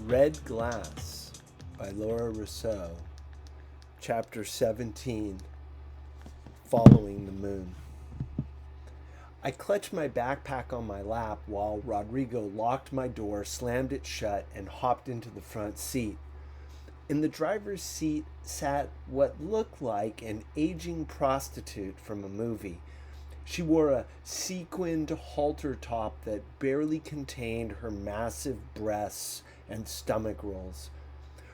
Red Glass by Laura Rousseau, Chapter 17, Following the Moon. I clutched my backpack on my lap while Rodrigo locked my door, slammed it shut, and hopped into the front seat. In the driver's seat sat what looked like an aging prostitute from a movie. She wore a sequined halter top that barely contained her massive breasts and stomach rolls.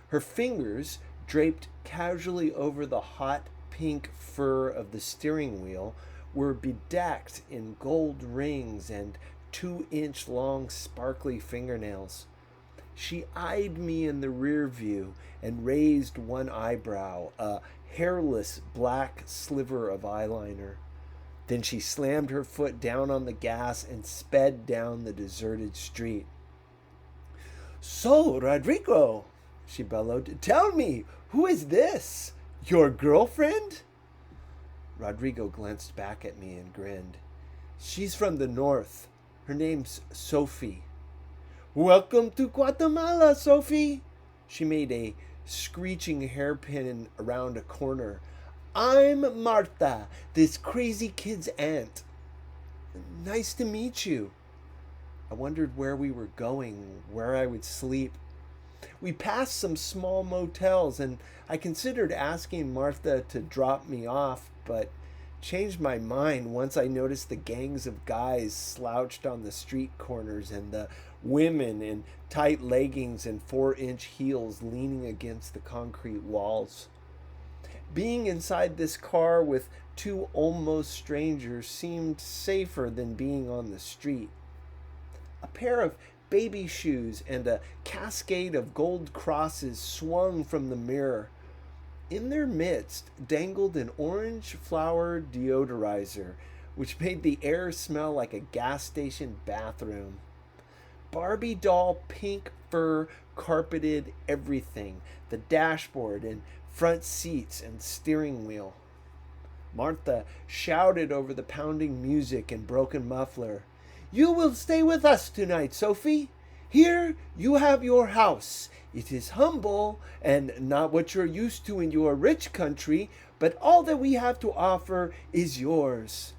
Her fingers, draped casually over the hot pink fur of the steering wheel, were bedecked in gold rings and 2-inch long sparkly fingernails. She eyed me in the rear view and raised one eyebrow, a hairless black sliver of eyeliner. Then she slammed her foot down on the gas and sped down the deserted street. "So, Rodrigo," she bellowed, "tell me, who is this? Your girlfriend?" Rodrigo glanced back at me and grinned. "She's from the north. Her name's Sophie." "Welcome to Guatemala, Sophie." She made a screeching hairpin around a corner. "I'm Marta, this crazy kid's aunt." "Nice to meet you." I wondered where we were going, where I would sleep. We passed some small motels, and I considered asking Martha to drop me off, but changed my mind once I noticed the gangs of guys slouched on the street corners and the women in tight leggings and 4-inch heels leaning against the concrete walls. Being inside this car with two almost strangers seemed safer than being on the street. A pair of baby shoes and a cascade of gold crosses swung from the mirror. In their midst dangled an orange flower deodorizer, which made the air smell like a gas station bathroom. Barbie doll pink fur carpeted everything, the dashboard and front seats and steering wheel. Martha shouted over the pounding music and broken muffler. "You will stay with us tonight, Sophie. Here you have your house. It is humble and not what you're used to in your rich country, but all that we have to offer is yours."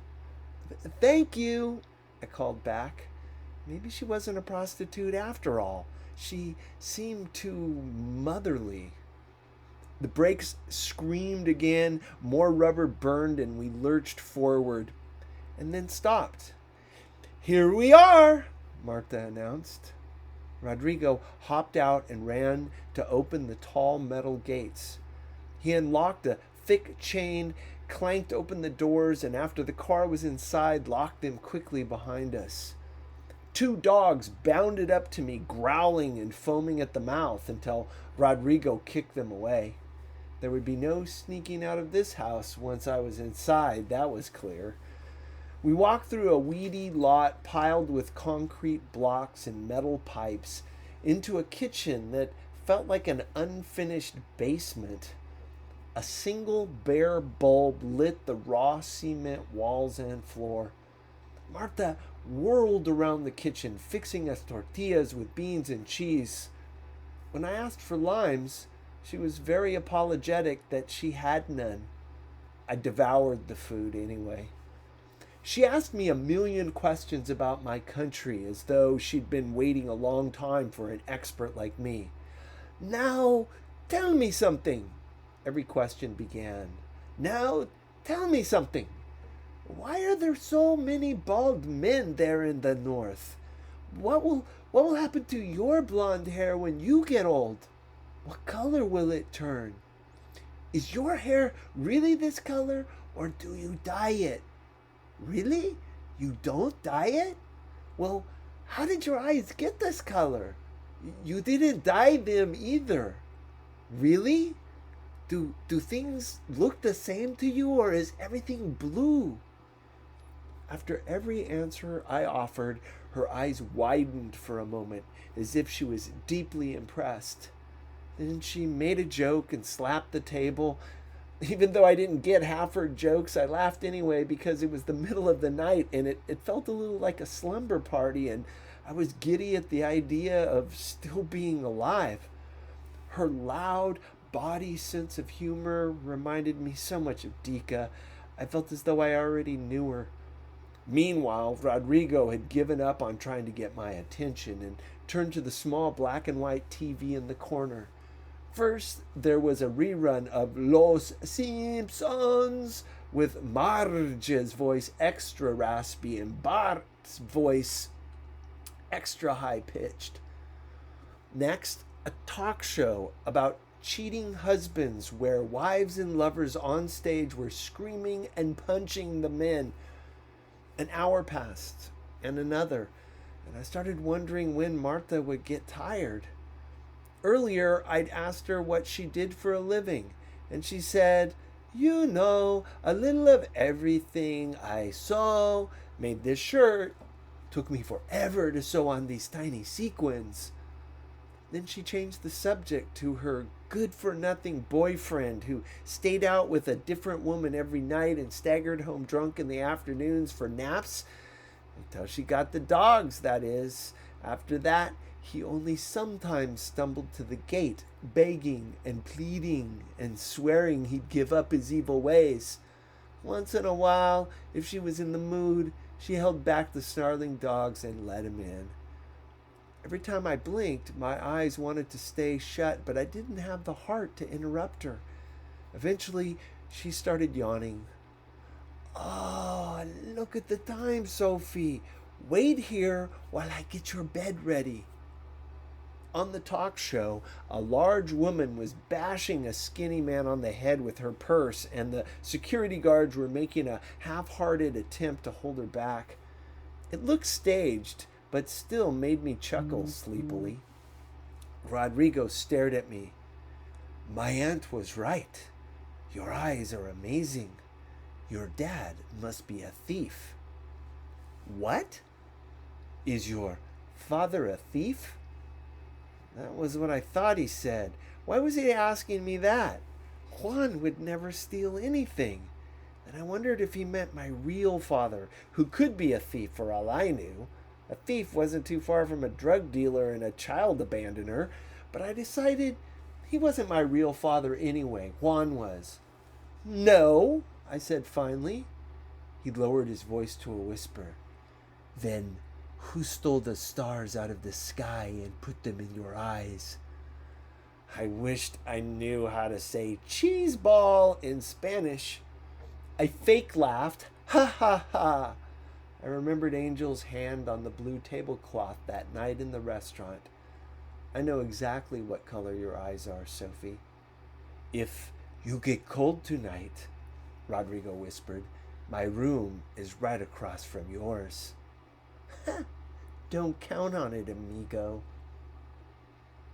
"Thank you," I called back. Maybe she wasn't a prostitute after all. She seemed too motherly. The brakes screamed again, more rubber burned, and we lurched forward, and then stopped. "Here we are," Martha announced. Rodrigo hopped out and ran to open the tall metal gates. He unlocked a thick chain, clanked open the doors, and after the car was inside, locked them quickly behind us. Two dogs bounded up to me, growling and foaming at the mouth, until Rodrigo kicked them away. There would be no sneaking out of this house once I was inside, that was clear. We walked through a weedy lot piled with concrete blocks and metal pipes into a kitchen that felt like an unfinished basement. A single bare bulb lit the raw cement walls and floor. Martha whirled around the kitchen, fixing us tortillas with beans and cheese. When I asked for limes, she was very apologetic that she had none. I devoured the food anyway. She asked me a million questions about my country, as though she'd been waiting a long time for an expert like me. "Now, tell me something," every question began. "Now, tell me something. Why are there so many bald men there in the north? What will happen to your blonde hair when you get old? What color will it turn? Is your hair really this color, or do you dye it? Really? You don't dye it? Well, how did your eyes get this color? You didn't dye them either. Really? Do things look the same to you, or is everything blue?" After every answer I offered, her eyes widened for a moment, as if she was deeply impressed. Then she made a joke and slapped the table. Even though I didn't get half her jokes, I laughed anyway because it was the middle of the night and it felt a little like a slumber party, and I was giddy at the idea of still being alive. Her loud, body sense of humor reminded me so much of Dika. I felt as though I already knew her. Meanwhile, Rodrigo had given up on trying to get my attention and turned to the small black and white TV in the corner. First, there was a rerun of Los Simpsons with Marge's voice extra raspy and Bart's voice extra high pitched. Next, a talk show about cheating husbands where wives and lovers on stage were screaming and punching the men. An hour passed, and another, and I started wondering when Martha would get tired. Earlier, I'd asked her what she did for a living, and she said, "You know, a little of everything. I sew, made this shirt. Took me forever to sew on these tiny sequins." Then she changed the subject to her good-for-nothing boyfriend who stayed out with a different woman every night and staggered home drunk in the afternoons for naps until she got the dogs, that is. After that, he only sometimes stumbled to the gate, begging and pleading and swearing he'd give up his evil ways. Once in a while, if she was in the mood, she held back the snarling dogs and let him in. Every time I blinked, my eyes wanted to stay shut, but I didn't have the heart to interrupt her. Eventually, she started yawning. "Oh, look at the time, Sophie. Wait here while I get your bed ready." On the talk show, a large woman was bashing a skinny man on the head with her purse, and the security guards were making a half-hearted attempt to hold her back. It looked staged, but still made me chuckle sleepily. Rodrigo stared at me. "My aunt was right. Your eyes are amazing. Your dad must be a thief." "What? Is your father a thief?" That was what I thought he said. Why was he asking me that? Juan would never steal anything. And I wondered if he meant my real father, who could be a thief for all I knew. A thief wasn't too far from a drug dealer and a child abandoner, but I decided he wasn't my real father anyway. Juan was. "No," I said finally. He lowered his voice to a whisper. "Then who stole the stars out of the sky and put them in your eyes?" I wished I knew how to say cheese ball in Spanish. I fake laughed. Ha ha ha. I remembered Angel's hand on the blue tablecloth that night in the restaurant. "I know exactly what color your eyes are, Sophie." "If you get cold tonight," Rodrigo whispered, "my room is right across from yours." "Don't count on it, amigo."